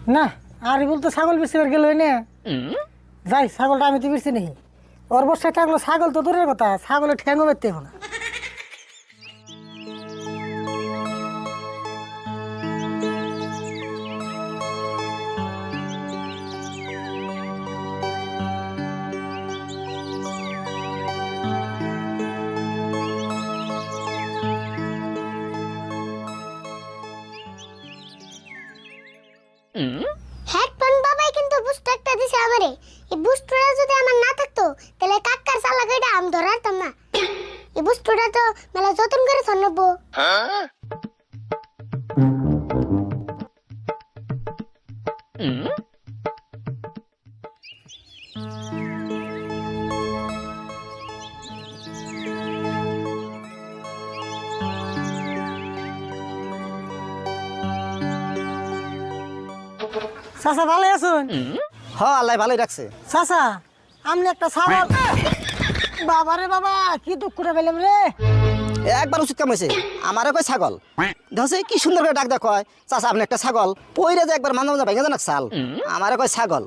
না আরিফুল তো ছাগল বেচতে গেল না। যাই ছাগলটা আমি তো বেচছি নাকি, ওর বর্ষায় থাকলো ছাগল তো দূরের কথা, ছাগলের ঠ্যাংও বেচতে হবে না। হেডফোন বাবাই কিন্তু বুস্ট একটা দিছে আমারে। এই বুস্টটা যদি আমার না থাকতো তাহলে কাক্কার চালা গাইডা আম ধরারতাম না। এই বুস্টটা তো মেলা যতন করে ধরনবো। চাচা ভালো আছেন? হ আল্লাহ ভালোই রাখছে। চাচা আমনে একটা ছাগল, বাবারে বাবা কি দুঃখ করে পেলাম রে। একবার উচিত কাম হয়েছে, আমারও কয় ছাগল দেখছে কি সুন্দর করে ডাক দেখ, চাচা আপনি একটা ছাগল পইরে যে একবার মাঝে মাঝে ভেঙে জানাক চাল, আমারও কয় ছাগল।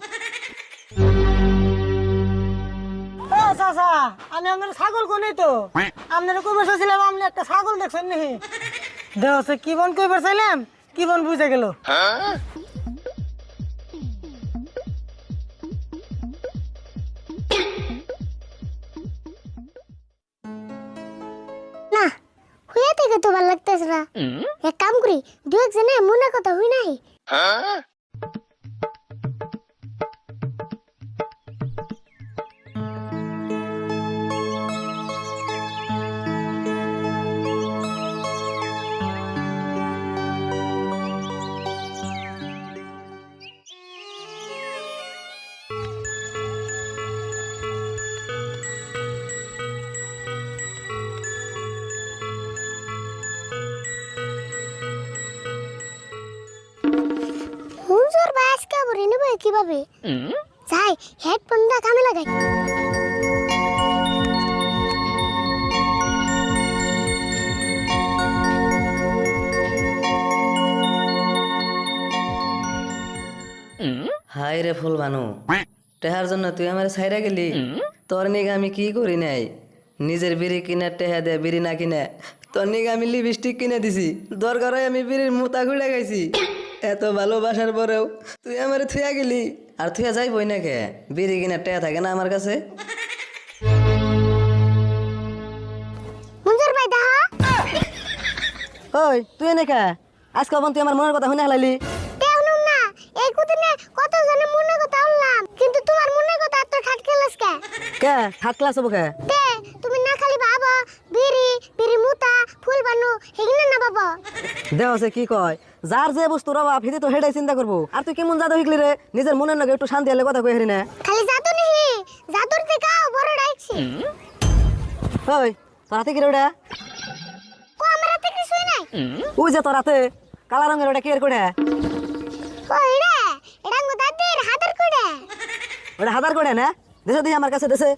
ও চাচা আমি আপনার ছাগল কোনে তো আপনার কই বসেছিলাম, আপনি একটা ছাগল দেখছেন নাকি? দেখছে কি বন কই বসেছিলাম, কি বন বুঝে গেল। না হুইয়া থেকে তো ভালো লাগতেছে না। এক কাম করি, দু একজনে মনে কথা হই নাই। হুজুর বাস কা বরি নেবে কিভাবে? যাই হেডফোনটা কামে লাগাই। হাই রে ফুল বানু, টেহার জন্য তুই আমার ছাইরা গেলি। তোর নিগে আমি কি করি নাই, নিজের বিড়ি কিনে টেহা দে বিড়ি না কিনে তোর নিগে আমি লিপস্টিক কিনে দিছি, দরকার হয় আমি বিড়ির মুতা খুঁড়ে গাইছি। এত ভালোবাসার পরেও তুই আমার থুয়া গেলি, আর থুয়া যাইবই না কে? বিড়ি কিনে টেহা থাকে না আমার কাছে? হুজুর ভাই দাহা ওই তুই এনে কে? আজকে অবন তুই আমার মনের কথা শুনে হালাইলি। দেউনুম না এই কুদিনে কত জনে মনে কথা বললাম, কিন্তু তোমার মনে কথা তো ঠাটকে লাসকে। কে থার্ড ক্লাস হবো কে? তে তুমি না খালি বাবা বিড়ি বিড়ি মুতা ফুল বানু হেগিনা না বাবা। দেহ সে কি কয়, যার যে বস্তু রবা ফিতে তো হেডাই চিন্তা করবো। আর তুই কেমন জাদু শিখলি রে, নিজের মনের নাকি একটু শান্তি হলে কথা কই হারি না। খালি জাদু নেহি, জাদুর দেখাও বড় ডাইছি। ওই তোর হাতে কি রে ওটা? কো আমার হাতে কিছুই নাই। ওই যে তোর হাতে কালা রঙের ওটা কি এর করে? কই রে এটা দাদির হাতের কোড়ে। ওটা হাজার করে না দেশে দিয়ে আমার কাছে দেশে।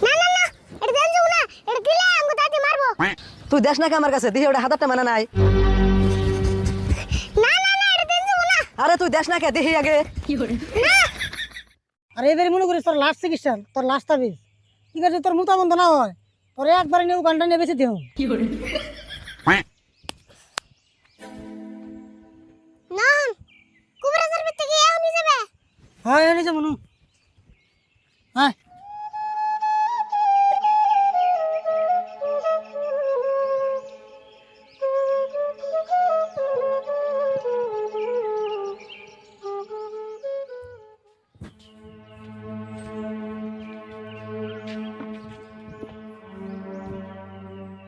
না না না এটা দেন যাও না, এটা দিলে আঙ্গু দাদি মারবো। তুই দেশ নাকি আমার কাছে দিয়ে ওটা হাজারটা মানা নাই। না না না এটা দেন যাও না। আরে তুই দেশ নাকি দেখি আগে। না আর এবারে মনে করিস তোর লাস্ট চিকিৎসা, তোর লাস্ট তাবিজ কি করে তোর মুতা বন্ধ না হয়, তোর একবারে নিয়ে গানটা নিয়ে বেঁচে দেহ। না কুবরাজের ভিতরে কি এখনই যাবে? হয় এনেছে মনু, হ্যাঁ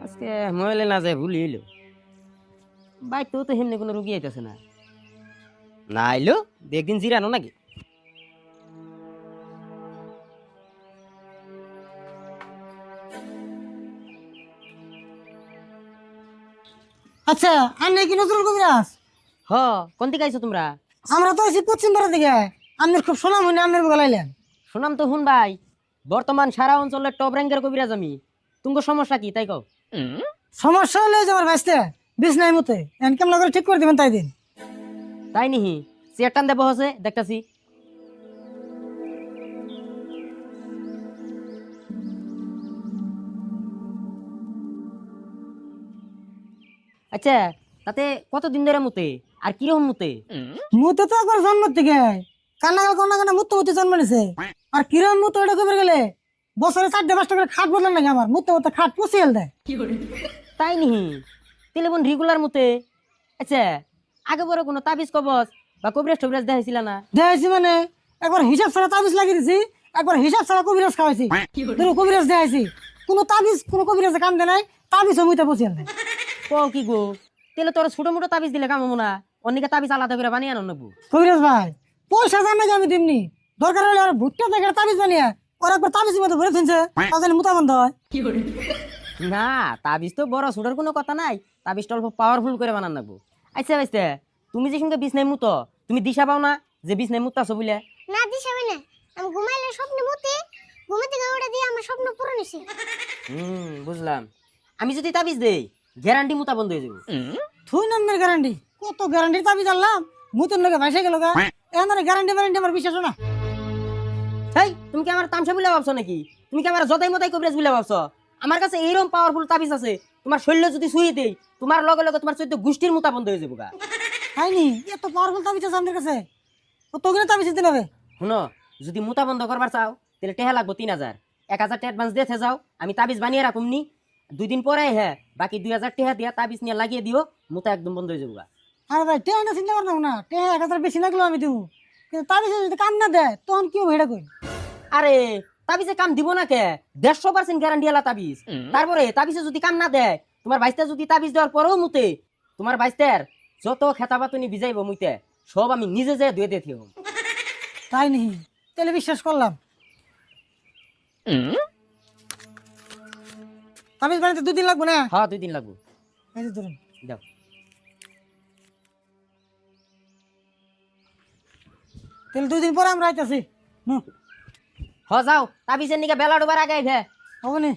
আজকে মোবাইলে না যায় ভুলি হইলো, বাইকটাও তো হেমনি কোনো রুগী আইতেছে না। না আইলো একদিন জিরানো নাকি? আচ্ছা আর নেই কি নজরুল কবিরাজ? হ কোন দিকে আইছো তোমরা? আমরা তো আছি পশ্চিম পাড়া দিকে, আপনার খুব সুনাম হইনি, আপনার বলাইলেন। শুনাম তো শুন ভাই, বর্তমান সারা অঞ্চলের টপ র্যাঙ্কের কবিরাজ আমি। তুমগো সমস্যা কি তাই কও? সমস্যা হলে যে আমার ভাইস্তে বিছনাই মতে কেমন করে ঠিক করে দিবেন তাই দিন। তাই নিহি চেয়ার টান দেবো হসে দেখতাছি। আচ্ছা তাতে কতদিন ধরে মুতে আর কিরকম মুতে? মুতে তো একবার জন্ম থেকে কান্না মুতে জন্ম নিছে। আর কিরম মুতে ওটা কবে গেলে বছরে 4-5টা করে খাট বদলান লাগে আমার মুতে খাট পুষিয়ে দেয়। তাই নিহি তেলে বোন রেগুলার মুতে। আচ্ছা আগে বড় কোনো তাবিজ কবজ বা কবিরাজ টবিরাজ দেখাইছিল না? দেখাইছি মানে একবার হিসাব ছাড়া তাবিজ লাগিয়ে দিছি, একবার হিসাব ছাড়া কবিরাজ খাওয়াইছি। কবিরাজ দেখাইছি কোনো তাবিজ কোনো কবিরাজে কাম দেয় নাই, তাবিজ মুতে পুষিয়ে দেয়। কও কি গো, তেলে তোর ছোট মোটো তাবিজ দিলে কাম হবো না, অনেকে তাবিজ আলাদা করে বানিয়ে আনো নেবো। কবিরাজ ভাই পয়সা জান নাকি আমি দিমনি, দরকার হলে আর ভুট্টা থেকে তাবিজ বানিয়ে ওরা একবার তাবিজের মতো ভরে থুনছে তাদের মোতা বন্ধ হয়। না তাবিজ তো বড় ছোটর কোনো কথা নাই, তাবিজটা অল্প পাওয়ারফুল করে বানান লাগবো। আচ্ছা ভাইস্তে তুমি যে সঙ্গে বিছনায় মুতো, তুমি দিশা পাও না যে বিছনায় মুতাছো বলে? না দিশা হয় না, আমি ঘুমাইলে স্বপ্নে মুতে, ঘুমে থেকে ওটা দিয়ে আমার স্বপ্ন পূরণ হয়েছে। বুঝলাম। আমি যদি তাবিজ দেই গ্যারান্টি মুতা বন্ধ হয়ে যাবো। থুই নামের গ্যারান্টি, কত গ্যারান্টি তাবিজ আনলাম মুতের লোকে ভাইসে গেল গা। এখন গ্যারান্টি গ্যারান্টি আমার বিশ্বাস না। হেই তুমি কি আমার তামসা বলে ভাবছো নাকি? তুমি কি আমার জতাই মতাই কবিরাজ বলে ভাবছো? আমার কাছে এইরকম পাওয়ারফুল তাবিজ আছে, তোমার শরীর যদি শুয়ে দেই তোমার লগে লগে তোমার চৈত্য গোষ্ঠীর মুতা বন্ধ হয়ে যাবো গা। হয়নি এত পাওয়ারফুল তাবিজ আছে আমাদের কাছে, কত কিনে তাবিজ দিতে হবে। শুনো যদি মুতা বন্ধ করবার চাও তাহলে টেহা লাগবো 3000, 1000 অ্যাডভান্স দিয়ে যাও, আমি তাবিজ বানিয়ে রাখুম নি, 2 দিন পরে হ্যাঁ বাকি 2000 টেহা দিয়া তাবিজ নিয়ে লাগিয়ে দিও, মুতা একদম বন্ধ হয়ে যাবো গা। আরে ভাই টেহা না চিন্তা করলাম না, টেহা 1000 বেশি লাগলো আমি দিব, কিন্তু তাবিজ যদি কাম না দেয় তখন কি হবে এটা কই? আরে তাবিজে কাম দিব না কে, 150% গ্যারান্টি আলা তাবিজ। তারপরে তাবিজে যদি কাম না দেয়, তোমার বাইস্তা যদি তাবিজ দেওয়ার পরেও মুতে, তোমার বাইস্তার যত খেতাবাতনি ভিজাইব মুইতে সব আমি নিজে যে ধুয়ে দিয়ে থিও। তাই নেই তাহলে বিশ্বাস করলাম। তাবিজ বানাতে 2 দিন লাগবে না? হ্যাঁ 2 দিন লাগবো। এই যে ধরুন দাও। তাহলে 2 দিন পরে আমরা আইতাছি। হ যাও, তাবিজের নিকে বেলা ডোবার আগে আইবে। হবে নি?